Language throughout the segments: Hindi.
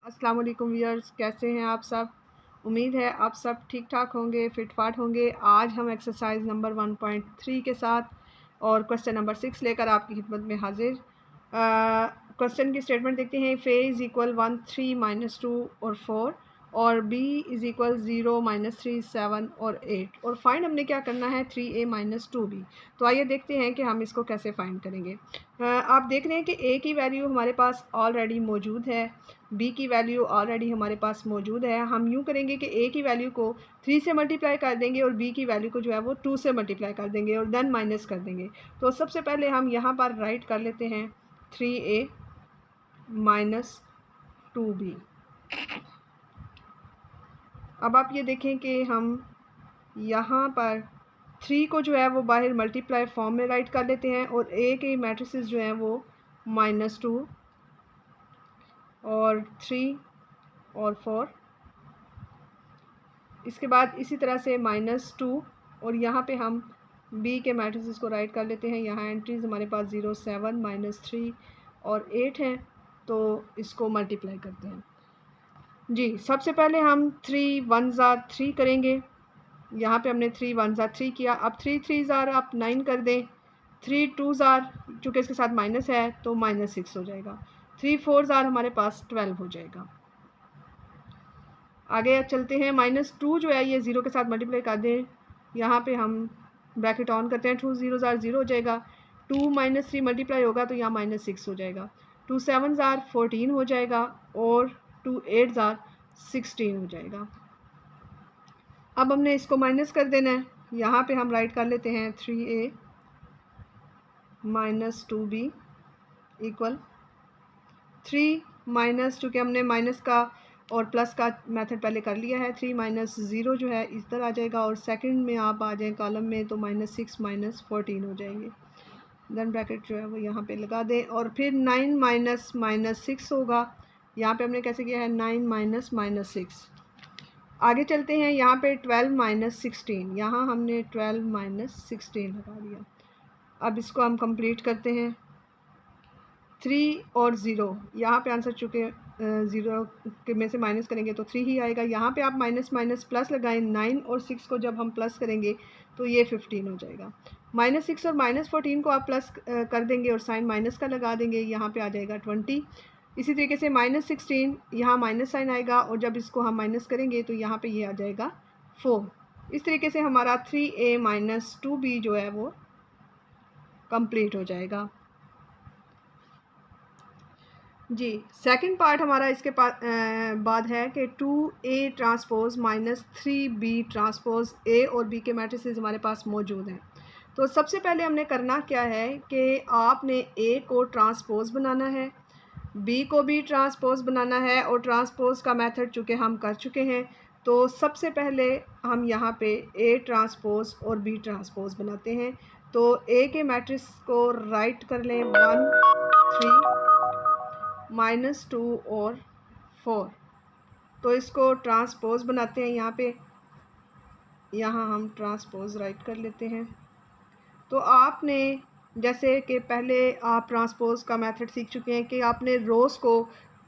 अस्सलाम वालेकुम व्यूअर्स, कैसे हैं आप सब। उम्मीद है आप सब ठीक ठाक होंगे, फिट फाट होंगे। आज हम एक्सरसाइज नंबर 1.3 के साथ और क्वेश्चन नंबर 6 लेकर आपकी खिदमत में हाजिर। क्वेश्चन की स्टेटमेंट देखते हैं। ए इज़ इक्वल 1 3 -2 और 4 और बी इज़ इक्वल 0 -3 7 और 8 और फाइंड हमने क्या करना है 3a - 2b। तो आइए देखते हैं कि हम इसको कैसे फाइंड करेंगे। आप देख रहे हैं कि a की वैल्यू हमारे पास ऑलरेडी मौजूद है, b की वैल्यू ऑलरेडी हमारे पास मौजूद है। हम यूँ करेंगे कि a की वैल्यू को 3 से मल्टीप्लाई कर देंगे और b की वैल्यू को जो है वो 2 से मल्टीप्लाई कर देंगे और देन माइनस कर देंगे। तो सबसे पहले हम यहाँ पर राइट कर लेते हैं 3a - 2b। अब आप ये देखें कि हम यहाँ पर 3 को जो है वो बाहर मल्टीप्लाई फॉर्म में राइट कर लेते हैं और a के मैट्रिसेस जो हैं वो -2 और 3 और 4। इसके बाद इसी तरह से -2 और यहाँ पे हम b के मैट्रिसेस को राइट कर लेते हैं। यहाँ एंट्रीज हमारे पास 0 7 -3 और 8 हैं, तो इसको मल्टीप्लाई करते हैं। जी, सबसे पहले हम 3 1 ज़ा 3 करेंगे। यहाँ पे हमने 3 1 ज़ा 3 किया। अब 3 3 ज़ार आप 9 कर दें। 3 2 ज़ार चूँकि इसके साथ माइनस है तो -6 हो जाएगा। 3 4 ज़ार हमारे पास 12 हो जाएगा। आगे चलते हैं। -2 जो है ये 0 के साथ मल्टीप्लाई कर दें। यहाँ पे हम ब्रैकेट ऑन करते हैं। 2 0 ज़ार 0 हो जाएगा। 2 -3 मल्टीप्लाई होगा तो यहाँ -6 हो जाएगा। 2 7 ज़ार 14 हो जाएगा और 2 8 ज़ार 16 हो जाएगा। अब हमने इसको माइनस कर देना है। यहाँ पे हम राइट कर लेते हैं 3a - 2b इक्वल 3 माइनस, चूँकि हमने माइनस का और प्लस का मेथड पहले कर लिया है। 3 -0 जो है इस तरह आ जाएगा और सेकंड में आप आ जाएँ कॉलम में तो -6 -14 हो जाएंगे। देन ब्रैकेट जो है वो यहाँ पे लगा दें और फिर 9 - -6 होगा। यहाँ पे हमने कैसे किया है 9 - -6। आगे चलते हैं। यहाँ पे 12 - 16, यहाँ हमने 12 - 16 लगा दिया। अब इसको हम कंप्लीट करते हैं। 3 और 0 यहाँ पे आंसर चूँकि 0 के में से माइनस करेंगे तो 3 ही आएगा। यहाँ पे आप माइनस प्लस लगाएं। 9 और 6 को जब हम प्लस करेंगे तो ये 15 हो जाएगा। -6 और -14 को आप प्लस कर देंगे और साइन माइनस का लगा देंगे, यहाँ पे आ जाएगा 20। इसी तरीके से -16 यहाँ माइनस साइन आएगा और जब इसको हम माइनस करेंगे तो यहाँ पे ये आ जाएगा 4। इस तरीके से हमारा 3a - 2b जो है वो कंप्लीट हो जाएगा। जी, सेकंड पार्ट हमारा इसके बाद है कि 2a transpose -3b transpose a और b के मैट्रिसेस हमारे पास मौजूद हैं। तो सबसे पहले हमने करना क्या है कि आपने a को ट्रांसपोज़ बनाना है, b को भी ट्रांसपोज़ बनाना है और ट्रांसपोज़ का मेथड चूँकि हम कर चुके हैं तो सबसे पहले हम यहाँ पे a ट्रांसपोज़ और b ट्रांसपोज़ बनाते हैं। तो a के मैट्रिक्स को राइट कर लें 1 3 -2 और 4। तो इसको ट्रांसपोज़ बनाते हैं। यहाँ हम ट्रांसपोज़ राइट कर लेते हैं। तो आपने जैसे कि पहले आप ट्रांसपोज़ का मेथड सीख चुके हैं कि आपने रोज़ को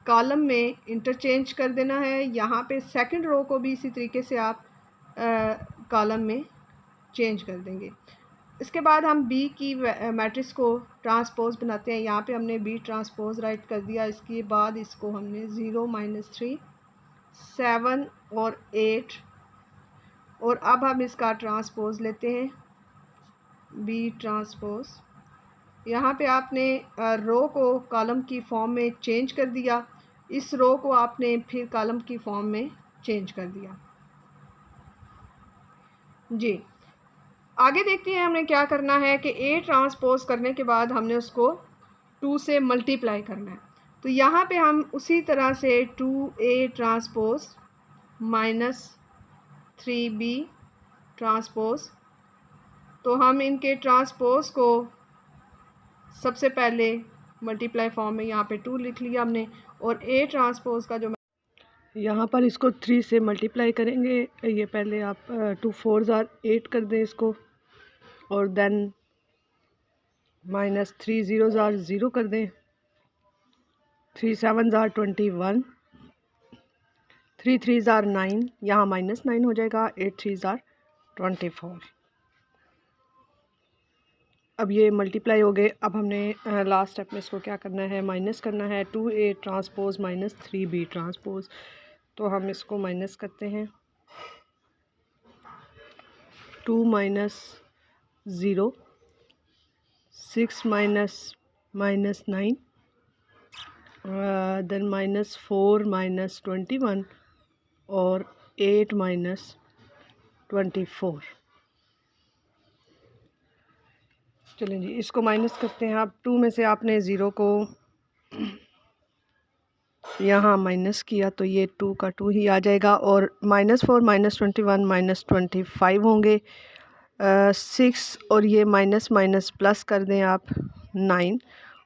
कॉलम में इंटरचेंज कर देना है। यहाँ पे सेकंड रो को भी इसी तरीके से आप कॉलम में चेंज कर देंगे। इसके बाद हम b की मैट्रिक्स को ट्रांसपोज़ बनाते हैं। यहाँ पे हमने b ट्रांसपोज़ राइट कर दिया। इसके बाद इसको हमने 0 -3 7 और 8 और अब हम इसका ट्रांसपोज़ लेते हैं b ट्रांसपोज़। यहाँ पे आपने रो को कॉलम की फॉर्म में चेंज कर दिया, इस रो को आपने फिर कॉलम की फॉर्म में चेंज कर दिया। जी, आगे देखते हैं हमने क्या करना है कि a ट्रांसपोज़ करने के बाद हमने उसको 2 से मल्टीप्लाई करना है। तो यहाँ पे हम उसी तरह से 2a ट्रांसपोज़ -3b ट्रांसपोज़, तो हम इनके ट्रांसपोज़ को सबसे पहले मल्टीप्लाई फॉर्म में यहाँ पे 2 लिख लिया हमने और a ट्रांसपोज़ का जो यहाँ पर इसको 3 से मल्टीप्लाई करेंगे। ये पहले आप 2 4 ज़ार 8 कर दें इसको और देन -3 0 ज़ार 0 कर दें। 3 7 ज़ार 21 3 3 ज़ार 9, यहाँ -9 हो जाएगा। 8 3 ज़ार 24। अब ये मल्टीप्लाई हो गए। अब हमने लास्ट स्टेप में इसको क्या करना है, माइनस करना है। 2a transpose minus 3b transpose. तो हम इसको माइनस करते हैं। 2 माइनस 0, 6 माइनस -9, देन -4 माइनस 21 और 8 माइनस 24। चलें जी, इसको माइनस करते हैं। अब 2 में से आपने 0 को यहाँ माइनस किया तो ये 2 का 2 ही आ जाएगा। और -4 -21 -25 होंगे। 6 और ये माइनस माइनस प्लस कर दें आप 9।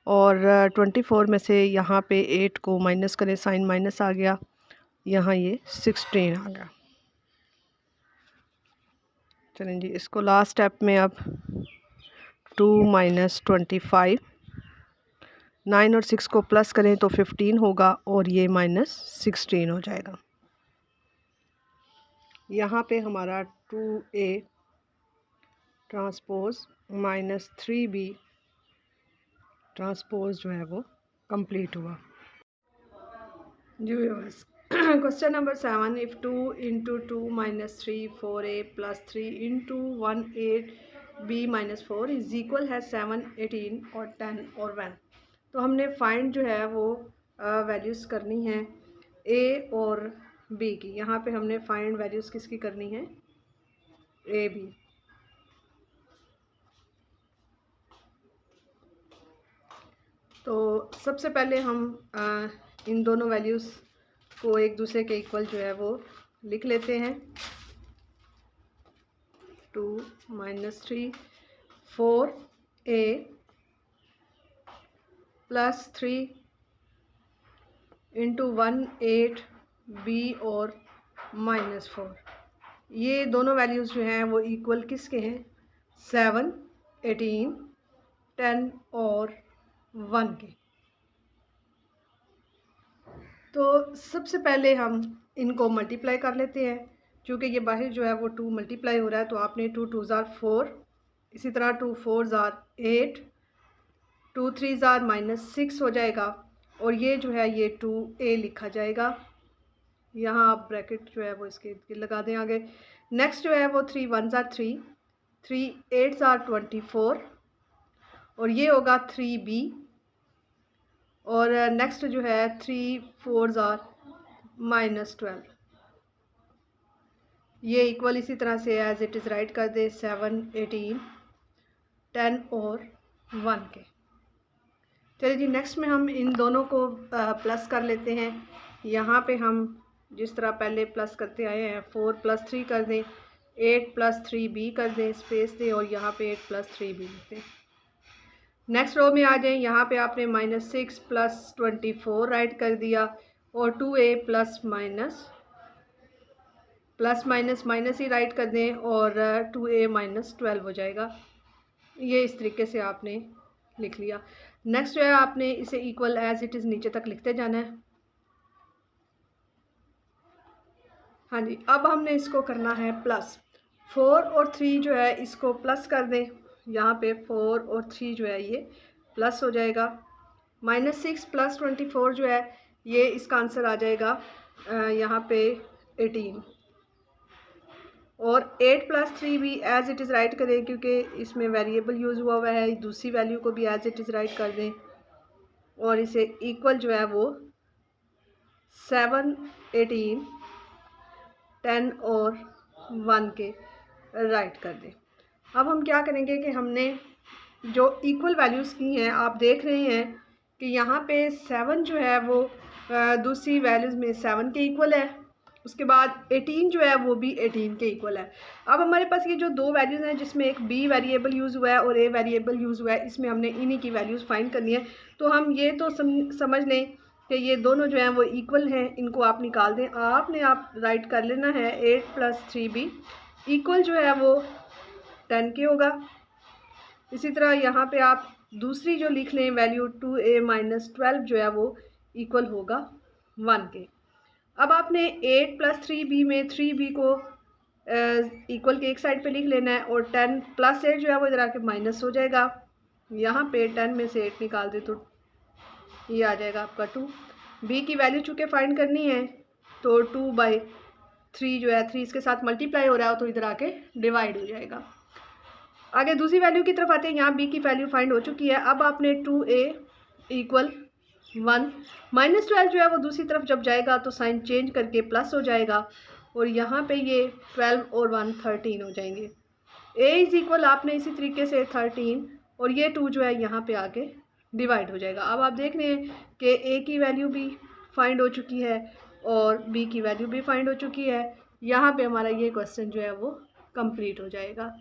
और 24 में से यहाँ पे 8 को माइनस करें, साइन माइनस आ गया, यहाँ ये 16 आ गया। चलें जी, इसको लास्ट स्टेप में अब 2 माइनस 25, 9 और 6 को प्लस करें तो 15 होगा और ये -16 हो जाएगा। यहाँ पे हमारा 2a transpose minus 3b transpose जो है वो कंप्लीट हुआ। जी viewers, question number 7, if 2 into 2 minus 3 4a plus 3 into 1 8b minus 4 is equal है 7 18 और 10 और 1। तो हमने फाइंड जो है वो वैल्यूज़ करनी है a और b की। यहाँ पे हमने फाइंड वैल्यूज़ किसकी करनी है, a b। तो सबसे पहले हम इन दोनों वैल्यूज़ को एक दूसरे के इक्वल जो है वो लिख लेते हैं। 2 minus 3 4a plus 3 into 1 8b और -4। ये दोनों वैल्यूज़ जो हैं वो इक्वल किसके हैं, 7 18 10 और 1 के। तो सबसे पहले हम इनको मल्टीप्लाई कर लेते हैं। क्योंकि ये बाहर जो है वो 2 मल्टीप्लाई हो रहा है, तो आपने 2 2 ज़ार 4, इसी तरह 2 4 ज़ार 8, 2 3 ज़ार -6 हो जाएगा। और ये जो है ये 2a लिखा जाएगा। यहाँ आप ब्रैकेट जो है वो इसके लगा दें आगे। नेक्स्ट जो है वो 3 1 ज़ार 3, 3 8 ज़ार 24 और ये होगा 3b। और नेक्स्ट जो है 3 4 ज़ार -12। ये इक्वल इसी तरह से एज इट इज़ राइट कर दे 7 18 10 और 1 के। चलिए जी, नेक्स्ट में हम इन दोनों को प्लस कर लेते हैं। यहाँ पे हम जिस तरह पहले प्लस करते आए हैं, 4 + 3 कर दें, 8 + 3b कर दें, स्पेस दें और यहाँ पे 8 + 3b लिखते हैं। नेक्स्ट रो में आ जाएं। यहाँ पे आपने -6 + 24 राइट कर दिया और 2a प्लस माइनस ही राइट कर दें और 2a -12 हो जाएगा। ये इस तरीके से आपने लिख लिया। नेक्स्ट जो है आपने इसे इक्वल एज इट इज़ नीचे तक लिखते जाना है। हाँ जी, अब हमने इसको करना है प्लस। 4 और 3 जो है इसको प्लस कर दें। यहाँ पे 4 और 3 जो है ये प्लस हो जाएगा। -6 + 24 जो है ये इसका आंसर आ जाएगा यहाँ पे 18। और 8 + 3 भी एज इट इज़ राइट करें, क्योंकि इसमें वेरिएबल यूज़ हुआ है। दूसरी वैल्यू को भी एज इट इज़ राइट कर दें और इसे इक्वल जो है वो 7 18 10 और 1 के राइट कर दें। अब हम क्या करेंगे कि हमने जो इक्वल वैल्यूज़ की हैं, आप देख रहे हैं कि यहाँ पे 7 जो है वो दूसरी वैल्यूज़ में 7 के इक्वल है। उसके बाद 18 जो है वो भी 18 के इक्वल है। अब हमारे पास ये जो दो वैल्यूज़ हैं, जिसमें एक b वेरिएबल यूज़ हुआ है और a वेरिएबल यूज़ हुआ है, इसमें हमने इन्हीं की वैल्यूज़ फाइंड करनी है। तो हम ये तो समझ लें कि ये दोनों जो हैं वो इक्वल हैं, इनको आप निकाल दें। आप राइट कर लेना है 8 + 3b इक्वल जो है वो 10 के होगा। इसी तरह यहाँ पे आप दूसरी जो लिख लें वैल्यू 2a - 12 जो है वो इक्वल होगा 1 के। अब आपने 8 + 3b में 3b को इक्वल के एक साइड पे लिख लेना है और 10 + 8 जो है वो इधर आके माइनस हो जाएगा। यहाँ पे 10 में से 8 निकाल दे तो ये आ जाएगा आपका 2। b की वैल्यू चूँकि फाइंड करनी है तो 2/3 जो है 3 इसके साथ मल्टीप्लाई हो रहा है तो इधर आके डिवाइड हो जाएगा। आगे दूसरी वैल्यू की तरफ आते हैं। यहाँ b की वैल्यू फाइंड हो चुकी है। अब आपने 2a = 1 -12 जो है वो दूसरी तरफ जब जाएगा तो साइन चेंज करके प्लस हो जाएगा और यहाँ पे ये 12 और 1 13 हो जाएंगे। a = आपने इसी तरीके से 13 और ये 2 जो है यहाँ पे आके डिवाइड हो जाएगा। अब आप देख रहे हैं कि a की वैल्यू भी फाइंड हो चुकी है और b की वैल्यू भी फाइंड हो चुकी है। यहाँ पे हमारा ये क्वेश्चन जो है वो कंप्लीट हो जाएगा।